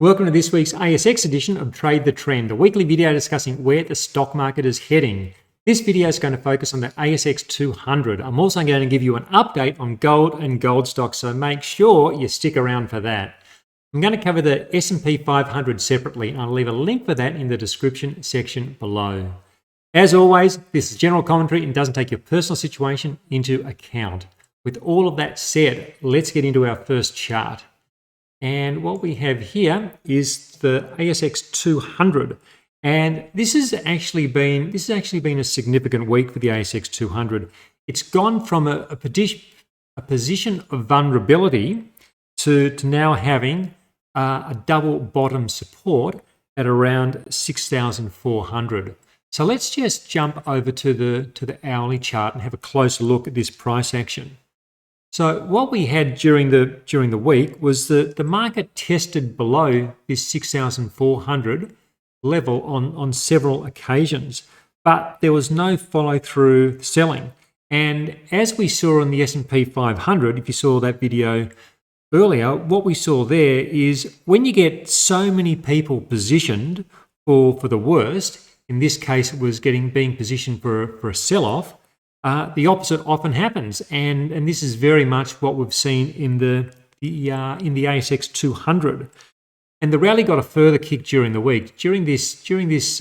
Welcome to this week's ASX edition of Trade the Trend, a weekly video discussing where the stock market is heading. This video is going to focus on the ASX 200. I'm also going to give you an update on gold and gold stocks, so make sure you stick around for that. I'm going to cover the S&P 500 separately, and I'll leave a link for that in the description section below. As always, this is general commentary and doesn't take your personal situation into account. With all of that said, let's get into our first chart. And what we have here is the ASX 200. And this has actually been a significant week for the ASX 200. It's gone from a position of vulnerability to now having a double bottom support at around 6,400. So let's just jump over to the hourly chart and have a closer look at this price action. So what we had during the week was that the market tested below this 6,400 level on several occasions, but there was no follow-through selling. And as we saw on the S&P 500, if you saw that video earlier, what we saw there is when you get so many people positioned for the worst, in this case it was being positioned for a sell-off, the opposite often happens, and this is very much what we've seen in the ASX 200. And the rally got a further kick during the week, during this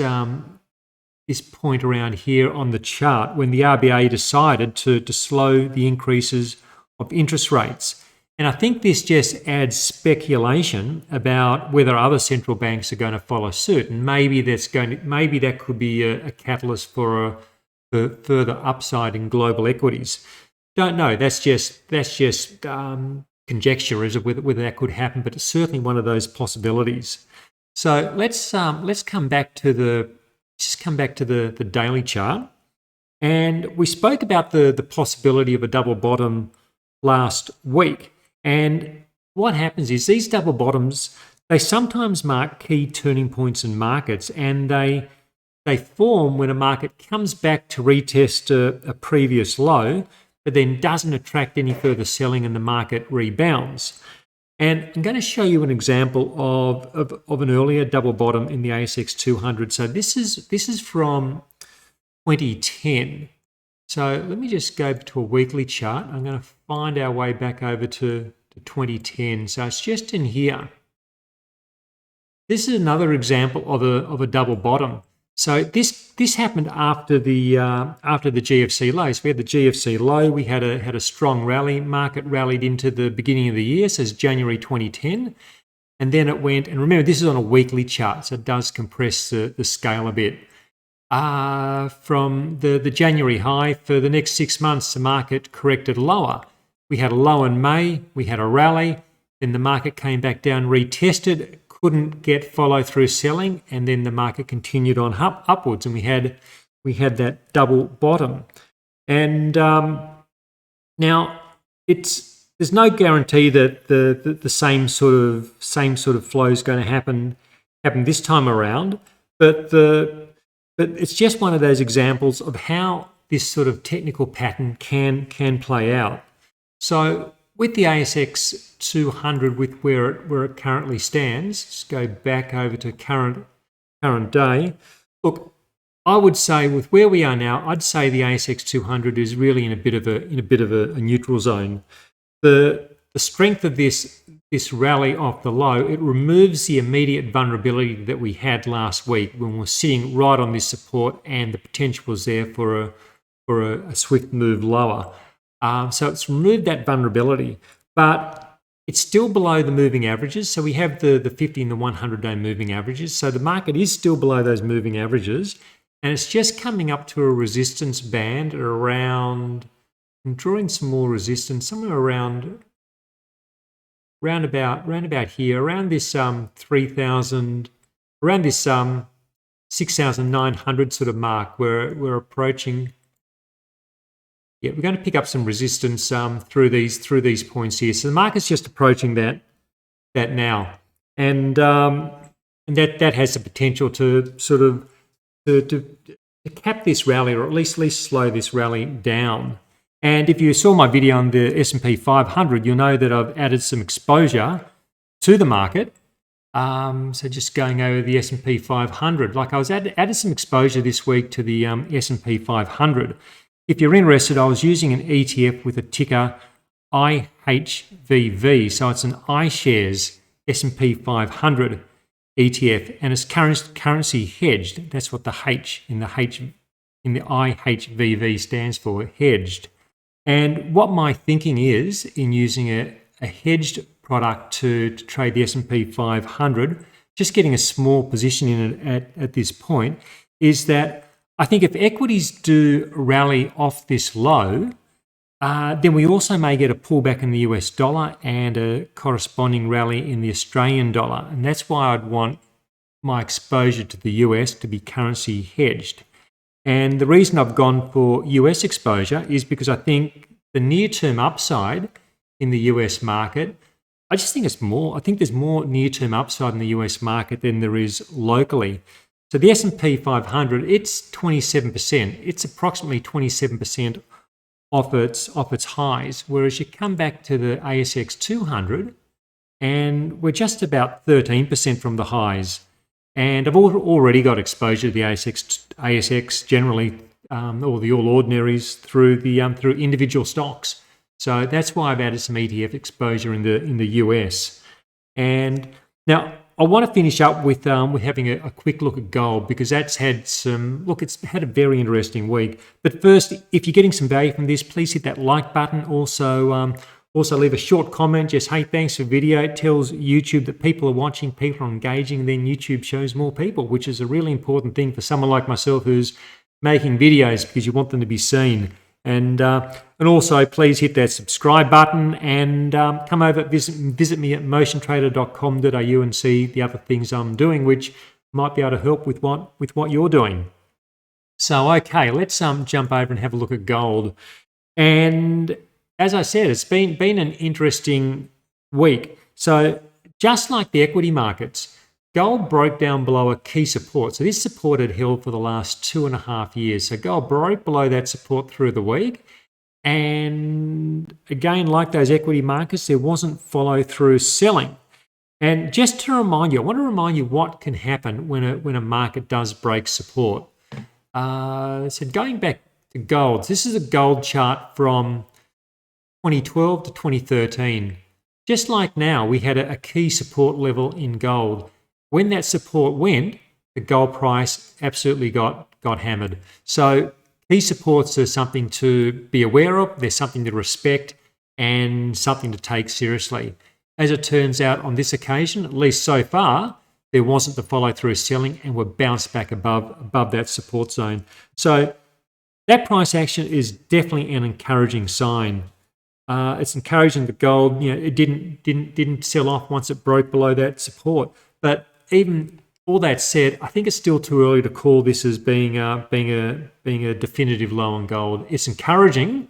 point around here on the chart, when the RBA decided to slow the increases of interest rates. And I think this just adds speculation about whether other central banks are going to follow suit, and maybe that could be a catalyst for further upside in global equities. Don't know. That's just conjecture as to whether that could happen, but it's certainly one of those possibilities. So let's come back to the daily chart, and we spoke about the possibility of a double bottom last week. And what happens is these double bottoms, they sometimes mark key turning points in markets, and they form when a market comes back to retest a previous low, but then doesn't attract any further selling and the market rebounds. And I'm going to show you an example of an earlier double bottom in the ASX 200. So this is from 2010. So let me just go to a weekly chart. I'm going to find our way back over to 2010. So it's just in here. This is another example of a double bottom. So this happened after the GFC low. So we had the GFC low. We had a strong rally. Market rallied into the beginning of the year, so it's January 2010, and then it went. And remember, this is on a weekly chart, so it does compress the scale a bit. From the January high, for the next 6 months, the market corrected lower. We had a low in May. We had a rally. Then the market came back down, retested. Couldn't get follow-through selling, and then the market continued on upwards, and we had that double bottom. And now there's no guarantee that the same sort of flow is going to happen this time around, but it's just one of those examples of how this sort of technical pattern can play out. So with the ASX 200, with where it currently stands, just go back over to current day. Look, I would say with where we are now, I'd say the ASX 200 is really in a bit of a neutral zone. The strength of this rally off the low, it removes the immediate vulnerability that we had last week when we were sitting right on this support, and the potential was there for a swift move lower. So it's removed that vulnerability, but it's still below the moving averages. So we have the 50 and the 100-day moving averages. So the market is still below those moving averages, and it's just coming up to a resistance band at around, I'm drawing some more resistance, somewhere around about here, around this 3,000, around this 6,900 sort of mark where we're approaching. Yeah, we're going to pick up some resistance through these points here. So the market's just approaching that now, and that has the potential to sort of to cap this rally, or at least slow this rally down. And if you saw my video on the S&P 500, you'll know that I've added some exposure to the market So just going over the S&P 500, like I was added some exposure this week to the S&P 500. If you're interested, I was using an ETF with a ticker IHVV. So it's an iShares S&P 500 ETF, and it's currency hedged. That's what the H in the IHVV stands for, hedged. And what my thinking is in using a hedged product to trade the S&P 500, just getting a small position in it at this point, is that I think if equities do rally off this low, then we also may get a pullback in the US dollar and a corresponding rally in the Australian dollar. And that's why I'd want my exposure to the US to be currency hedged. And the reason I've gone for US exposure is because I think the near-term upside in the US market, I just think it's more. I think there's more near-term upside in the US market than there is locally. So the S&P 500, it's 27%. It's approximately 27% off its highs, whereas you come back to the ASX 200 and we're just about 13% from the highs. And I've already got exposure to the ASX generally, or the All Ordinaries through individual stocks. So that's why I've added some ETF exposure in the US. And now I want to finish up with having a quick look at gold, because that's had it's had a very interesting week. But first, if you're getting some value from this, please hit that like button. Also leave a short comment, just, hey, thanks for the video. It tells YouTube that people are watching, people are engaging, then YouTube shows more people, which is a really important thing for someone like myself who's making videos, because you want them to be seen. And also, please hit that subscribe button and come over, visit me at motiontrader.com.au and see the other things I'm doing, which might be able to help with what you're doing. So, okay, let's jump over and have a look at gold. And as I said, it's been an interesting week. So, just like the equity markets, gold broke down below a key support. So this support had held for the last 2.5 years. So gold broke below that support through the week. And again, like those equity markets, there wasn't follow-through selling. And just to remind you, I want to remind you what can happen when a market does break support. So going back to gold, this is a gold chart from 2012 to 2013. Just like now, we had a key support level in gold. When that support went, the gold price absolutely got hammered. So key supports are something to be aware of, they're something to respect, and something to take seriously. As it turns out on this occasion, at least so far, there wasn't the follow-through selling, and we're bounced back above that support zone. So that price action is definitely an encouraging sign. It's encouraging that gold, it didn't sell off once it broke below that support. But even all that said, I think it's still too early to call this as being a definitive low on gold. It's encouraging,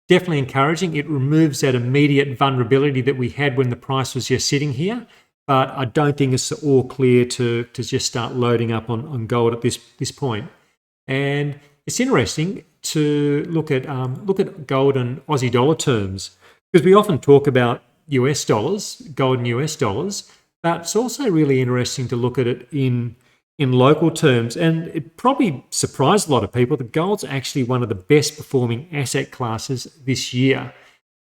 definitely encouraging. It removes that immediate vulnerability that we had when the price was just sitting here. But I don't think it's all clear to just start loading up on gold at this point. And it's interesting to look at gold in Aussie dollar terms, because we often talk about US dollars, gold in US dollars, but it's also really interesting to look at it in local terms. And it probably surprised a lot of people that gold's actually one of the best performing asset classes this year.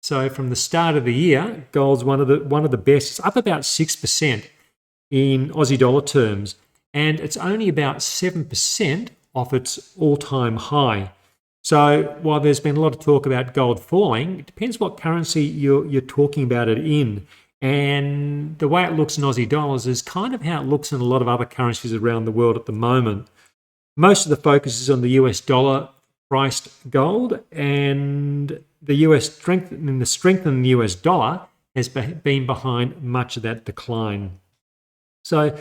So from the start of the year, gold's one of the best. It's up about 6% in Aussie dollar terms, and it's only about 7% off its all-time high. So while there's been a lot of talk about gold falling, it depends what currency you're talking about it in. And the way it looks in Aussie dollars is kind of how it looks in a lot of other currencies around the world at the moment. Most of the focus is on the US dollar priced gold, and the strength in the US dollar has been behind much of that decline. So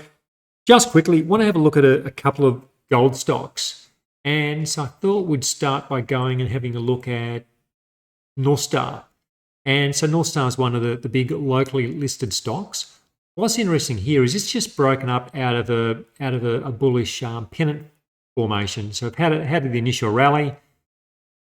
just quickly, want to have a look at a couple of gold stocks. And so I thought we'd start by going and having a look at North Star. And so North Star is one of the big locally listed stocks. What's interesting here is it's just broken up out of a bullish pennant formation. So it had the initial rally,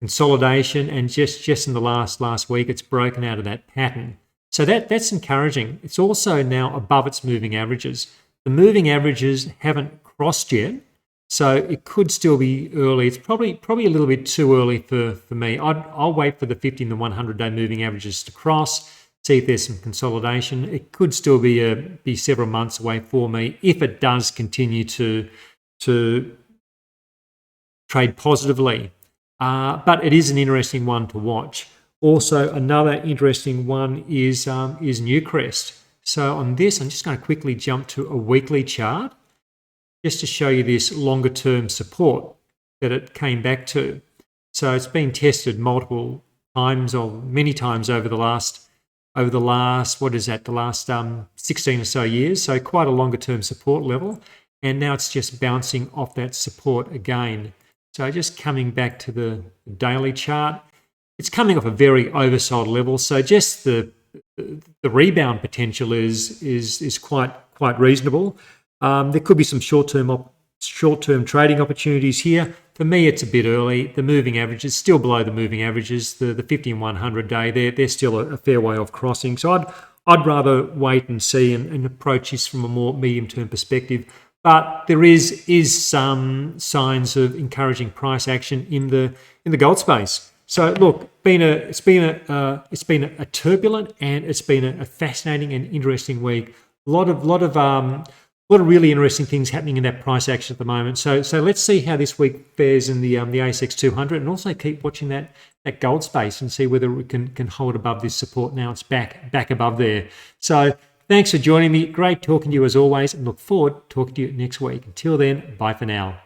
consolidation, and just in the last week, it's broken out of that pattern. So that's encouraging. It's also now above its moving averages. The moving averages haven't crossed yet, so it could still be early. It's probably a little bit too early for me. I'll wait for the 50 and the 100-day moving averages to cross, see if there's some consolidation. It could still be several months away for me if it does continue to trade positively. But it is an interesting one to watch. Also, another interesting one is Newcrest. So on this, I'm just going to quickly jump to a weekly chart just to show you this longer term support that it came back to. So it's been tested multiple times or many times over the last what is that, the last 16 or so years. So quite a longer term support level. And now it's just bouncing off that support again. So just coming back to the daily chart, it's coming off a very oversold level. So just the rebound potential is quite reasonable. There could be some short-term trading opportunities here. For me, it's a bit early. The moving average is still below the moving averages. The 50 and 100 day, they're still a fair way off crossing. So I'd rather wait and see and approach this from a more medium-term perspective. But there is some signs of encouraging price action in the gold space. So look, it's been a turbulent and it's been a fascinating and interesting week. A lot of really interesting things happening in that price action at the moment. So let's see how this week fares in the ASX 200, and also keep watching that gold space and see whether it can hold above this support. Now it's back above there. So thanks for joining me. Great talking to you as always, and look forward to talking to you next week. Until then, bye for now.